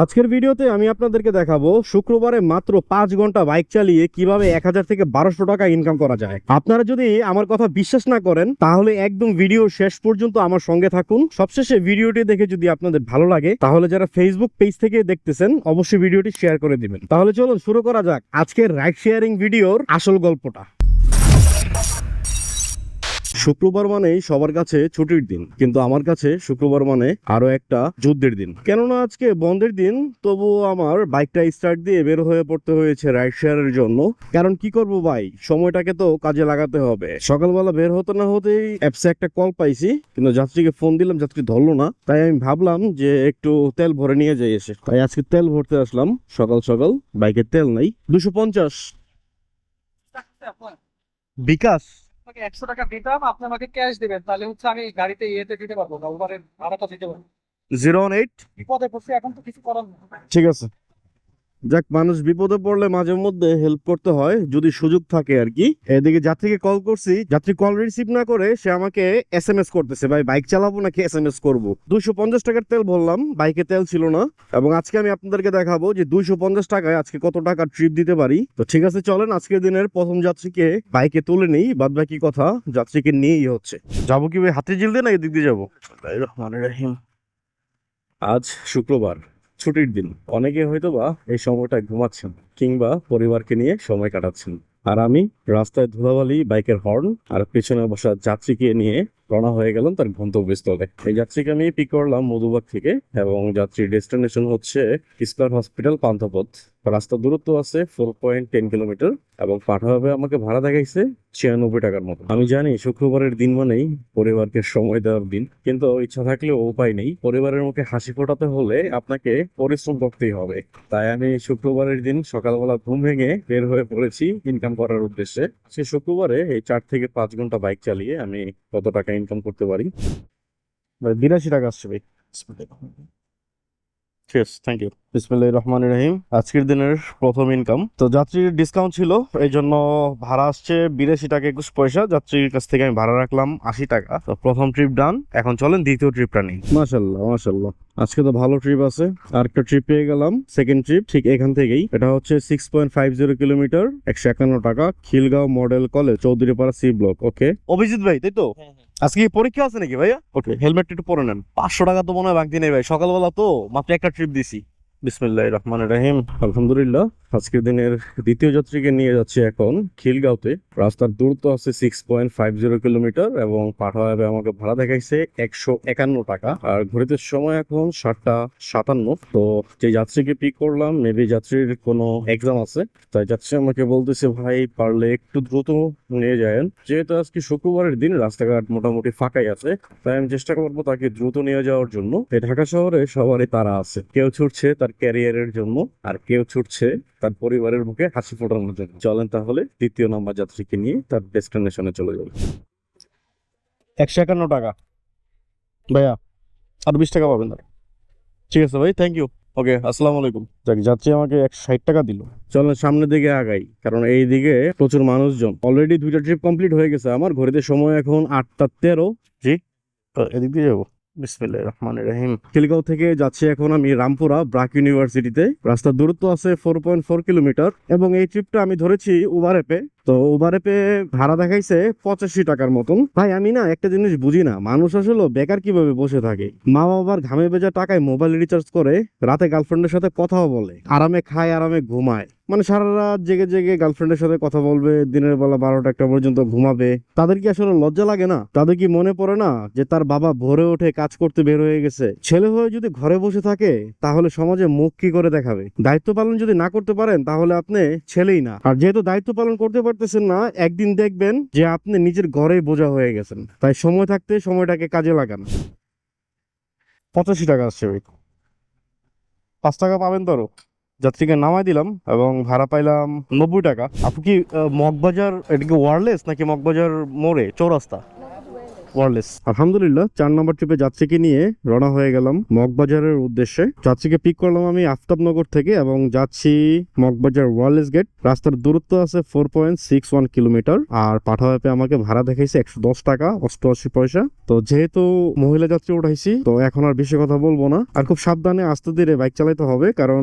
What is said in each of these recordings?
আজকের ভিডিওতে আমি আপনাদেরকে দেখাবো শুক্রবারে মাত্র 5 ঘন্টা বাইক চালিয়ে কিভাবে 1000 থেকে 1200 টাকা ইনকাম করা যায়। আপনারা যদি আমার কথা বিশ্বাস না করেন তাহলে একদম ভিডিও শেষ পর্যন্ত আমার সঙ্গে থাকুন। সবশেষে ভিডিওটি দেখে যদি আপনাদের ভালো লাগে তাহলে যারা ফেসবুক পেজ থেকে দেখতেছেন অবশ্যই ভিডিওটি শেয়ার করে দিবেন। তাহলে চলুন শুরু করা যাক আজকের রাইড শেয়ারিং ভিডিওর আসল গল্পটা। শুক্রবার মানেই সবার কাছে ছুটির দিন, কিন্তু আমার কাছে শুক্রবার মানে আরো একটা যুদ্ধের দিন। কেননা আজকে বন্ধের দিন, তবুও আমার বাইকটা স্টার্ট দিয়ে বের হয়ে পড়তে হয়েছে রাইড শেয়ারের জন্য। কারণ কি করব ভাই, সময়টাকে তো কাজে লাগাতে হবে। সকালবেলা বের হতে না হতেই অ্যাপসে একটা কল পাইছি, কিন্তু যাত্রীকে ফোন দিলাম, যাত্রী ধরলো না। তাই আমি ভাবলাম যে একটু তেল ভরে নিয়ে যাই এসে। তাই আজকে তেল ভরতে আসলাম সকাল সকাল। বাইকে তেল নাই, 250 বিকাশ। 100 টাকা দিতাম, আপনি আমাকে ক্যাশ দিবেন, তাহলে হচ্ছে আমি গাড়িতে ইয়েতে দিতে পারবো, ওভারের ভাড়াটা দিতে পারবো। 018। বিপদে পড়ছি, এখন তো কিছু করার নেই। ঠিক আছে, যাক, মানুষ বিপদে পড়লে মাঝে মধ্যে হেল্প করতে হয় যদি সুযোগ থাকে আর কি। এদিকে যাত্রীকে কল করছি, যাত্রী কল রিসিভ না করে সে আমাকে এসএমএস করতেছে, ভাই বাইক চালাবো নাকি এসএমএস করবো। 250 টাকার তেল বললাম, বাইকে তেল ছিল না। এবং আজকে আমি আপনাদেরকে দেখাবো যে 250 টাকায় আজকে কত টাকা ট্রিপ দিতে পারি। তো ঠিক আছে, চলেন আজকের দিনের প্রথম যাত্রীকে বাইকে তুলে নেই, বাদ বাকি কথা যাত্রীকে নিয়েই হচ্ছে। যাবো কি ভাই হাতিঝিল দিয়ে না এদিক দিয়ে যাবো? রহমানির রহিম। আজ শুক্রবার, ছুটির দিন। অনেকে হয়তো বা এই সময়টা ঘুমাচ্ছেন কিংবা পরিবারকে নিয়ে সময় কাটাচ্ছেন, আর আমি রাস্তায় ধুলাবালি, বাইকের হর্ন আর পেছনে বসা যাত্রীকে নিয়ে রওনা হয়ে গেলাম তার গন্তব্যস্থলে। এই যাত্রীকে আমি পিক করলাম মধুবাগ থেকে, এবং যাত্রীর ডেস্টিনেশন হচ্ছে স্কয়ার হসপিটাল, পান্থপথ। রাস্তার দূরত্ব আছে 4.10 কিলোমিটার, এবং পাঠা হবে আমাকে ভাড়া দেখাইছে 96 টাকার মতো। আমি জানি শুক্রবারের দিন মানেই পরিবারকে সময় দেওয়ার দিন, কিন্তু ইচ্ছা থাকলেও উপায় নেই। পরিবারের মুখে হাসি ফোটাতে হলে আপনাকে পরিশ্রম করতেই হবে। তাই আমি শুক্রবারের দিন সকালবেলা ঘুম ভেঙে বের হয়ে পড়েছি ইনকাম করার উদ্দেশ্যে। সে শুক্রবারে এই 4 থেকে 5 ঘন্টা বাইক চালিয়ে আমি কত টাকা ইনকাম করতে পারি। 82 টাকা আসছে ভাই। ঠিক আছে, থ্যাংক ইউ। বিসমিল্লাহির রহমানির রহিম। আজকের দিনের প্রথম ইনকাম। তো যাত্রীর ডিসকাউন্ট ছিল, এই জন্য ভাড়া আসছে 82 টাকা 21 পয়সা। যাত্রীর কাছ থেকে আমি ভাড়া রাখলাম 80 টাকা। তো প্রথম ট্রিপ ডান, এখন চলেন দ্বিতীয় ট্রিপটা নেই। মাশাল্লাহ মাশাল্লাহ, আজকে তো ভালো ট্রিপ আছে। আর একটা ট্রিপ পেয়ে গেলাম, সেকেন্ড ট্রিপ ঠিক এখান থেকেই। এটা হচ্ছে 6.50 কিলোমিটার, 151 টাকা। Khilgaon model college, Chowdhurypara C block. Okay, Abhijit ভাই তাই তো? আজকে কি পরীক্ষা আছে নাকি ভাইয়া? ওকে, হেলমেট একটু পরে নেন। 500 টাকা তো মনে হয় বাকি নেই ভাই, সকালবেলা তো মাত্র একটা ট্রিপ দিছি। বিসমিল্লাহির রহমানির রহিম। আলহামদুলিল্লাহ, আজকের দিনের দ্বিতীয় যাত্রীকে নিয়ে যাচ্ছি এখন খিলগাঁওতে। রাস্তার দূরত্ব আছে 6.50 কিলোমিটার, এবং পাঠা হবে আমাকে ভাড়া দেখাইছে 151 টাকা। আর ঘড়িতে সময় এখন 7:57। তো যে যাত্রীকে পিক করলাম, মেবি যাত্রীর কোনো এক্সাম আছে, তাই যাত্রী আমাকে বলতেছে ভাই পারলে একটু দ্রুত নিয়ে যায়েন। যেহেতু আজকে শুক্রবারের দিন, রাস্তাঘাট মোটামুটি ফাঁকাই আছে, তাই আমি চেষ্টা করবো তাকে দ্রুত নিয়ে যাওয়ার জন্য। এই ঢাকা শহরে সবারই তারা আছে, কেউ ছুটছে তার ক্যারিয়ারের জন্য, আর কেউ ছুটছে তার পরিবারের মুখে হাসি ফোটানোর জন্য। চলেন তাহলে দ্বিতীয় নাম্বার যাত্রীকে নিয়ে তার ডেস্টিনেশনে চলে যাই। 151 টাকা ভাইয়া, আর 20 টাকা পাবেন। ঠিক আছে ভাই, থ্যাংক ইউ। ওকে, আসসালামু আলাইকুম। যাক, যাত্রী আমাকে 160 টাকা দিল। চলেন সামনের দিকে আগাই, কারণ এই দিকে প্রচুর মানুষজন। অলরেডি 2টা ট্রিপ কমপ্লিট হয়ে গেছে আমার। ঘড়িতে সময় এখন 8:13। জি, এদিক দিয়ে যাবো। বিসমিল্লাহির রহমানির রহিম। খিলগাঁও থেকে যাচ্ছি এখন আমি রামপুরা ব্রাক ইউনিভার্সিটিতে। রাস্তার দূরত্ব আছে 4.4 কিলোমিটার, এবং এই ট্রিপটা আমি ধরেছি উবার অ্যাপে। তো উবার অ্যাপে ভাড়া দেখাইছে 85 টাকার মতন। ভাই আমি না একটা জিনিস বুঝি না, মানুষ আসলে বেকার কিভাবে বসে থাকে। মা বাবার ঘামে ভেজা টাকায় মোবাইল রিচার্জ করে, রাতে গার্লফ্রেন্ডের সাথে কথাও বলে, আরামে খায় আরামে ঘুমায়। মানে সারা রাত জেগে জেগে গার্লফ্রেন্ডের সাথে কথা বলবে, দিনের বেলা 12টা 1টা পর্যন্ত ঘুমাবে। তাদের কি আসলে লজ্জা লাগে না? তাদের কি মনে পড়ে না যে তার বাবা ভোরে উঠে কাজ করতে বের হয়ে গেছে? ছেলে হয়ে যদি ঘরে বসে থাকে তাহলে সমাজে মুখ কি করে দেখাবে? দায়িত্ব পালন যদি না করতে পারেন তাহলে আপনি ছেলেই না। আর যেহেতু দায়িত্ব পালন করতে পারতেছেন না, একদিন দেখবেন যে আপনি নিজের ঘরেই বোঝা হয়ে গেছেন। তাই সময় থাকতে সময়টাকে কাজে লাগান। 85 টাকা আসছে ভাই, 5 টাকা পাবেন তো আরো। যাত্রীকে নামাই দিলাম এবং ভাড়া পাইলাম 90 টাকা। আপনি কি মগবাজার, এটা কি ওয়ারলেস নাকি মগবাজার মোড়ে চৌরাস্তা? ওয়ারলেস। আলহামদুলিল্লাহ 4 নম্বর ট্রিপে যাত্রীকে নিয়ে রওনা হয়ে গেলাম মগবাজারের উদ্দেশ্যে। যাত্রীকে পিক করলাম আমি আফতাবনগর থেকে এবং যাচ্ছি মগবাজার ওয়ারলেস গেট। রাস্তার দূরত্ব আছে 4.61 কিলোমিটার আর পাঠাও অ্যাপে আমাকে ভাড়া দেখাইছে 110 টাকা 88 পয়সা। তো যেহেতু মহিলা যাত্রী উঠাইছি তো এখন আর বেশি কথা বলবো না, আর খুব সাবধানে আস্তে ধীরে বাইক চালাতে হবে, কারণ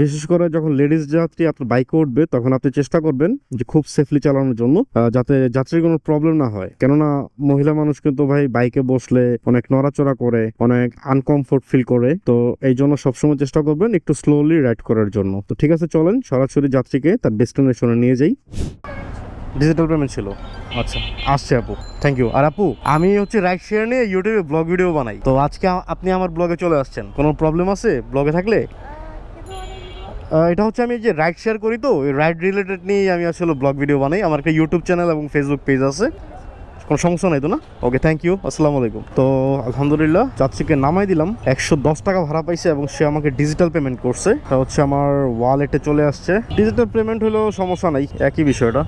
বিশেষ করে যখন লেডিস যাত্রী আপনার বাইকে উঠবে তখন আপনি চেষ্টা করবেন যে খুব সেফলি চালানোর জন্য, যাতে যাত্রীর কোনো প্রবলেম না হয়। কেননা মহিলা মানুষ কিন্তু ভাই বাইকে বসলে অনেক নড়াচড়া করে, অনেক আনকমফোর্ট ফিল করে, তো এই জন্য সবসময় চেষ্টা করবেন একটু স্লোলি রাইড করার জন্য। তো ঠিক আছে, চলেন সরাসরি যাত্রীকে তার ডেস্টিনেশনে নিয়ে যাই। ডিজিটাল পেমেন্ট ছিল, আচ্ছা আসছে আপু, থ্যাংক ইউ। আর আপু আমি হচ্ছে রাইড শেয়ার নিয়ে ইউটিউবে ব্লগ ভিডিও বানাই, তো আজকে আপনি আমার ব্লগে চলে আসছেন, কোনো প্রবলেম আছে ব্লগে থাকলে? এটা হচ্ছে আমি যে রাইড শেয়ার করি, তো এই রাইড রিলেটেড নিয়ে আমি আসলে ব্লগ ভিডিও বানাই। আমার একটা ইউটিউব চ্যানেল এবং ফেসবুক পেজ আছে, কোনো সমস্যা নাই তো না? ওকে, থ্যাংক ইউ, আসসালামু আলাইকুম। তো আলহামদুলিল্লাহ যাত্রীকে নামাই দিলাম, 110 টাকা ভাড়া পাইছে এবং সে আমাকে ডিজিটাল পেমেন্ট করছে। এটা হচ্ছে আমার ওয়ালেটে চলে আসছে। ডিজিটাল পেমেন্ট হলেও সমস্যা নাই, একই বিষয়টা।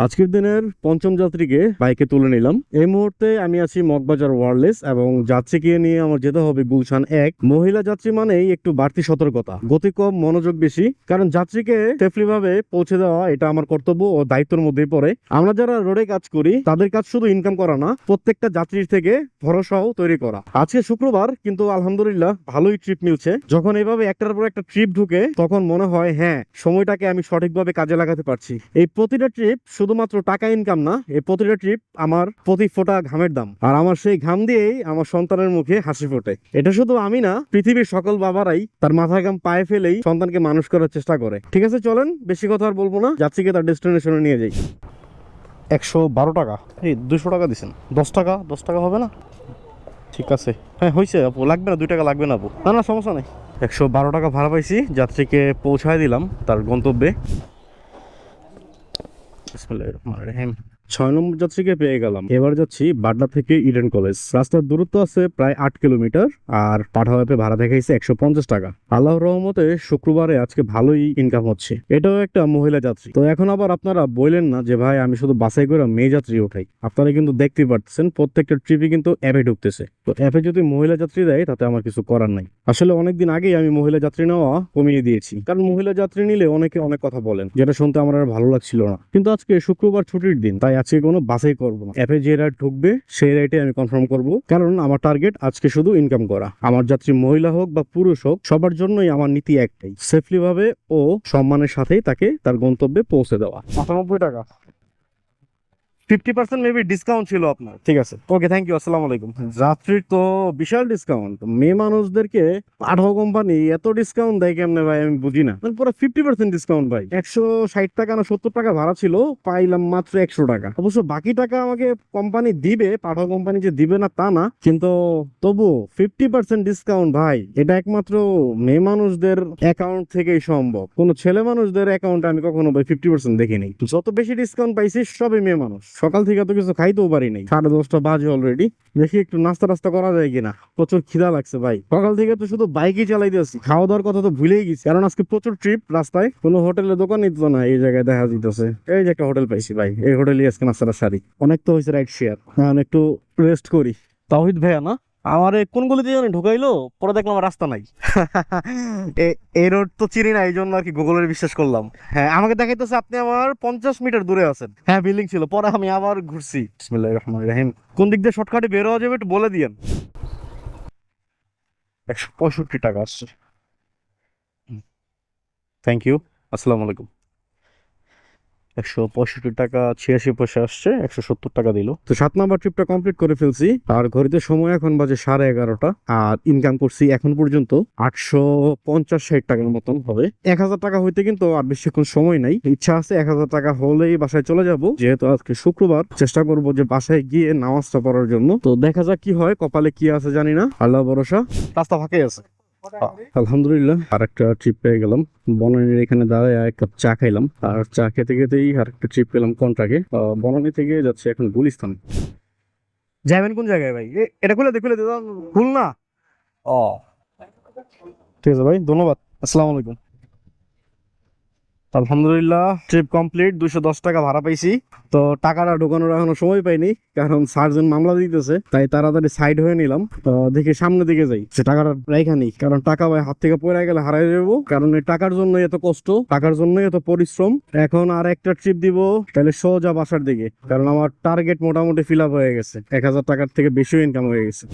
আজকের দিনের পঞ্চম যাত্রীকে বাইকে তুলে নিলাম। এই মুহূর্তে আমি আছি মগবাজার ওয়ারলেস এবং যাত্রীকে নিয়ে আমার যেতে হবে গুলশান 1। মহিলা যাত্রী মানেই একটু বাড়তি সতর্কতা, গতি কম, মনোযোগ বেশি, কারণ যাত্রীকে সেফলি ভাবে পৌঁছে দেওয়া এটা আমার কর্তব্য ও দায়িত্বের মধ্যেই পড়ে। আমরা যারা রোডে কাজ করি তাদের কাজ শুধু ইনকাম করা না, প্রত্যেকটা যাত্রীর থেকে ভরসাও তৈরি করা। আজকে শুক্রবার, কিন্তু আলহামদুলিল্লাহ ভালোই ট্রিপ মিলছে। যখন এইভাবে একটার পর একটা ট্রিপ ঢুকে তখন মনে হয় হ্যাঁ, সময়টাকে আমি সঠিকভাবে কাজে লাগাতে পারছি। এই প্রতিটা ট্রিপ শুধুমাত্র টাকা ইনকাম না, এই প্রতিটা ট্রিপ আমার প্রতি ফোঁটা ঘামের দাম, আর আমার সেই ঘাম দিয়েই আমার সন্তানের মুখে হাসি ফোটে। এটা শুধু আমি না, পৃথিবীর সকল বাবারাই তার মাথায় ঘাম পায়ে ফেলেই সন্তানকে মানুষ করার চেষ্টা করে। ঠিক আছে, চলেন বেশি কথা আর বলবো না, যাত্রীকে তার ডেস্টিনেশনে নিয়ে যাই। 112 টাকা, এই 200 টাকা দিচ্ছেন, 10 টাকা হবে না? ঠিক আছে, হ্যাঁ হয়েছে আপু, লাগবে না 2 টাকা লাগবে না আপু, না না সমস্যা নেই। 112 টাকা ভাড়া পাইছি, যাত্রীকে পৌঁছায় দিলাম তার গন্তব্যে। 6 নম্বর যাত্রীকে পেয়ে গেলাম। এবার যাচ্ছি বাড্ডা থেকে ইডেন কলেজ। রাস্তার দূরত্ব আছে প্রায় 8 কিলোমিটার আর পাঠাও অ্যাপে ভাড়া দেখাইছে 150 টাকা। আল্লাহর রহমতে শুক্রবারে আজকে ভালোই ইনকাম হচ্ছে। এটাও একটা মহিলা যাত্রী। তো এখন আবার আপনারা বললেন না যে ভাই আমি শুধু বাসাই করে মেয়ে যাত্রী উঠাই। আপনারা কিন্তু দেখতেই পাচ্ছেন প্রত্যেকটা ট্রিপই কিন্তু অ্যাপে ঢুকতেছে। তো অ্যাপে যদি মহিলা যাত্রী দেয় তাতে আমার কিছু করার নাই। আসলে অনেকদিন আগেই আমি মহিলা যাত্রী নেওয়া কমিয়ে দিয়েছি, কারণ মহিলা যাত্রী নিলে অনেকে অনেক কথা বলেন, যেটা শুনতে আমার আর ভালো লাগছিল না। কিন্তু আজকে শুক্রবার ছুটির দিন, তাই আজকে কোনো বাছাই করবো না। অ্যাপে যে রাইড ঢুকবে সেই রাইডে আমি কনফার্ম করব, কারণ আমার টার্গেট আজকে শুধু ইনকাম করা। আমার যাত্রী মহিলা হোক বা পুরুষ হোক, সবার জন্যই আমার নীতি একটাই, সেফলি ভাবে ও সম্মানের সাথেই তাকে তার গন্তব্যে পৌঁছে দেওয়া। 98 টাকা, 50% মেবি ডিসকাউন্ট ছিল আপনার। ঠিক আছে, ওকে, থ্যাংক ইউ, আসসালামু আলাইকুম। যাত্রীর তো বিশাল ডিসকাউন্ট, মেয়ে মানুষদেরকে পাঠাও কোম্পানি এত ডিসকাউন্ট দেয় কেমনে ভাই, আমি বুঝি না। পুরো 50% ডিসকাউন্ট ভাই। 160 টাকা না 70 টাকা ভাড়া ছিল, পাইলাম মাত্র 100 টাকা। অবশ্য বাকি টাকা আমাকে কোম্পানি দিবে, পাঠাও কোম্পানি যে দিবে না তা না, কিন্তু তবু 50% ডিসকাউন্ট ভাই, এটা একমাত্র মেয়ে মানুষদের অ্যাকাউন্ট থেকেই সম্ভব। কোনো ছেলে মানুষদের অ্যাকাউন্টে আমি কখনো ভাই 50% দেখিনি। যত বেশি ডিসকাউন্ট পাইছি সবই মেয়ে মানুষ। সকাল থেকে তো কিছু খাইতেও পারি নাই, 10:30 বাজে অলরেডি। দেখি একটু নাস্তা টাস্তা করা যায় কিনা, প্রচুর খিদা লাগছে ভাই। সকাল থেকে তো শুধু বাইকই চালাইতেছি, খাওয়া দাওয়ার কথা তো ভুলেই গেছি, কারণ আজকে প্রচুর ট্রিপ। রাস্তায় কোনো হোটেলের দোকানই তো না, এই জায়গায় দেখা দিতেছে। এই যে একটা হোটেল পাইছি ভাই, এই হোটেলই আজকে নাস্তাটা সারি। অনেক তো হয়েছে রাইড শেয়ার, এখন একটু রেস্ট করি। তাওহিদ ভাইয়া না, আমার কোন গলিতে জানি ঢুকাইলো, পরে দেখলাম আর রাস্তা নাই। এই রোড তো চিনি না, এই জন্য আর কি গুগলের বিশ্বাস করলাম। হ্যাঁ, আমাকে দেখাইতেছে আপনি আমার 50 মিটার দূরে আছেন। হ্যাঁ, বিল্ডিং ছিল, পরে আমি আবার ঘুরছি। বিসমিল্লাহির রহমানির রহিম। কোন দিক দিয়ে শর্টকাটে বের হওয়া যাবে একটু বলে দিয়েন। 165 টাকা আসছে, থ্যাংক ইউ, আসসালামু আলাইকুম। 165 টাকা 86 পয়সা আসছে, 170 টাকা দিল। তো 7 নাম্বার ট্রিপটা কমপ্লিট করে ফেলছি, আর ঘড়িতে সময় এখন বাজে 11:30। আর ইনকাম করছি এখন পর্যন্ত 850-60 টাকার মতন হবে। 1000 টাকা হইতে কিন্তু আর বেশিক্ষণ সময় নাই। ইচ্ছা আছে 1000 টাকা হলেই বাসায় চলে যাব, যেহেতু আজকে শুক্রবার। চেষ্টা করব যে বাসায় গিয়ে নামাজটা পড়ার জন্য। তো দেখা যাক কি হয়, কপালে কি আছে জানি না, আল্লাহ ভরসা। রাস্তা ফাঁকাই আছে আলহামদুলিল্লাহ। আর একটা ট্রিপ পেয়ে গেলাম, বনানীর এখানে দাঁড়ায় এক কাপ চা খাইলাম, আর চা খেতে খেতেই আর একটা ট্রিপ পেলাম কন্ট্রাক্টে। বনানী থেকে যাচ্ছে এখন গুলিস্তান। যাবেন কোন জায়গায় ভাই? এটা খুলে দে খুল না। ও ঠিক আছে ভাই, ধন্যবাদ, আসসালামু আলাইকুম। আলহামদুলিল্লাহ ট্রিপ কমপ্লিট, 210 টাকা ভাড়া পাইছি। তো টাকাটা ঢোকানোর এখনো সময় পাইনি, কারণ সার্জন মামলা দিতেছে, তাই তাড়াতাড়ি সাইড হয়ে নিলাম। তো দেখি সামনের দিকে যাই, সে টাকাটা রেখা নেই, কারণ টাকা ভাই হাত থেকে পড়ে গেলে হারাই যাবো। কারণ এই টাকার জন্য এত কষ্ট, টাকার জন্য এত পরিশ্রম। এখন আর একটা ট্রিপ দিব, তাহলে সোজা বাসার দিকে, কারণ আমার টার্গেট মোটামুটি ফিল আপ হয়ে গেছে, 1000 টাকার থেকে বেশি ইনকাম হয়ে গেছে।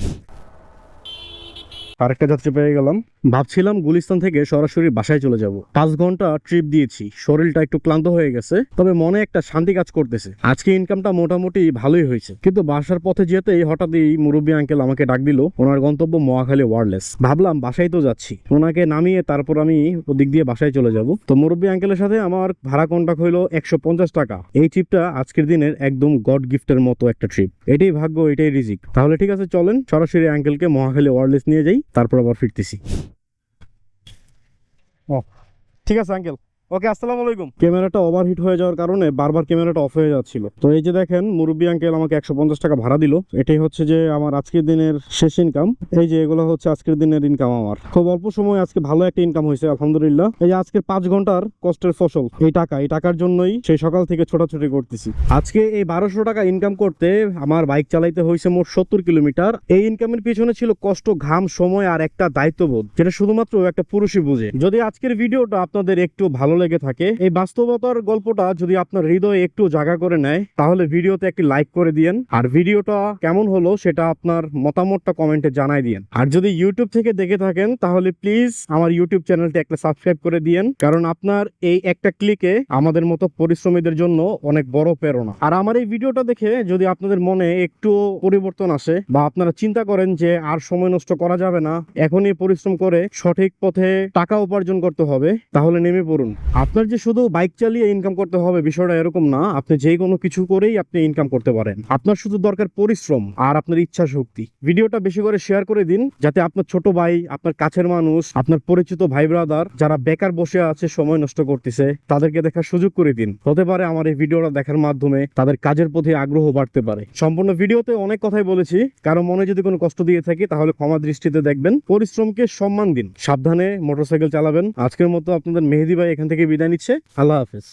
আরেকটা যাত্রী পেয়ে গেলাম। ভাবছিলাম গুলিস্তান থেকে সরাসরি বাসায় চলে যাব। 5 ঘন্টা ট্রিপ দিয়েছি, শরীরটা একটু ক্লান্ত হয়ে গেছে, তবে মনে একটা শান্তি কাজ করতেছে। আজকে ইনকামটা মোটামুটি ভালোই হয়েছে। কিন্তু বাসার পথে যেতেই হঠাৎই মুরব্বী আঙ্কেল আমাকে ডাক দিল। ওনার গন্তব্য মহাখালী ওয়্যারলেস। ভাবলাম বাসায় তো যাচ্ছি, ওনাকে নামিয়ে তারপর আমি ওদিক দিয়ে বাসায় চলে যাব। তো মুরব্বী আঙ্কেলের সাথে আমার ভাড়া কন্টাক্ট হইলো 150 টাকা। এই ট্রিপটা আজকের দিনের একদম গড গিফটের মতো একটা ট্রিপ। এটাই ভাগ্য, এটাই রিজিক। তাহলে ঠিক আছে, চলেন সরাসরি আঙ্কেলকে মহাখালী ওয়্যারলেস নিয়ে যাই, তারপর আবার ফিরতেছি। ও ঠিক আছে আঙ্কেল, ওকে, আসসালামু আলাইকুম। ক্যামেরাটা ওভারহিট হয়ে যাওয়ার কারণে বারবার ক্যামেরাটা অফ হয়ে যাচ্ছিল। তো এই যে দেখেন, মুরব্বী আঙ্কেল আমাকে 150 টাকা ভাড়া দিল। এটাই হচ্ছে যে আমার আজকের দিনের শেষ ইনকাম। এই যে এগুলো হচ্ছে আজকের দিনের ইনকাম। আমার খুব অল্প সময় আজকে ভালো একটা ইনকাম হয়েছে আলহামদুলিল্লাহ। এই যে আজকের 5 ঘন্টার কষ্টের ফসল এই টাকা, এই টাকার জন্যই সেই সকাল থেকে ছোটাছুটি করতেছি। আজকে এই 1200 টাকা ইনকাম করতে আমার বাইক চালাইতে হয়েছে মোট 70 কিলোমিটার। এই ইনকামের পিছনে ছিল কষ্ট, ঘাম, সময় আর একটা দায়িত্ববোধ, যেটা শুধুমাত্র একটা পুরুষই বুঝে। যদি আজকের ভিডিওটা আপনাদের একটু ভালো লেগে থাকে, এই বাস্তবতার গল্পটা যদি আপনার হৃদয়ে একটু জায়গা করে নেয়, তাহলে ভিডিওতে একটি লাইক করে দিয়েন। আর ভিডিওটা কেমন হলো সেটা আপনার মতামতটা কমেন্টে জানাই দিয়েন। আর যদি ইউটিউব থেকে দেখে থাকেন, তাহলে প্লিজ আমার ইউটিউব চ্যানেলটি একটা সাবস্ক্রাইব করে দিয়েন, কারণ আপনার এই একটা ক্লিকে আমাদের মতো পরিশ্রমীদের জন্য অনেক বড় প্রেরণা। আর আমার এই ভিডিওটা দেখে যদি আপনাদের মনে একটু পরিবর্তন আসে, বা আপনারা চিন্তা করেন যে আর সময় নষ্ট করা যাবে না, এখনই পরিশ্রম করে সঠিক পথে টাকা উপার্জন করতে হবে, তাহলে নেমে পড়ুন। আপনার যে শুধু বাইক চালিয়ে ইনকাম করতে হবে বিষয়টা এরকম না, আপনি যে কোনো কিছু করেই আপনি ইনকাম করতে পারেন। আপনার শুধু দরকার পরিশ্রম আর আপনার ইচ্ছা শক্তি। ভিডিওটা বেশি করে শেয়ার করে দিন, যাতে আপনার ছোট ভাই, আপনার কাছের মানুষ, আপনার পরিচিত ভাই ব্রাদার যারা বেকার বসে আছে, সময় নষ্ট করতেছে, তাদেরকে দেখার সুযোগ করে দিন। হতে পারে আমার এই ভিডিওটা দেখার মাধ্যমে তাদের কাজের প্রতি আগ্রহ বাড়তে পারে। সম্পূর্ণ ভিডিওতে অনেক কথাই বলেছি, কারো মনে যদি কোনো কষ্ট দিয়ে থাকি তাহলে ক্ষমা দৃষ্টিতে দেখবেন। পরিশ্রমকে সম্মান দিন, সাবধানে মোটরসাইকেল চালাবেন। আজকের মতো আপনাদের মেহেদি ভাই এখান থেকে বিদায় নিচ্ছে। আল্লাহ হাফেজ।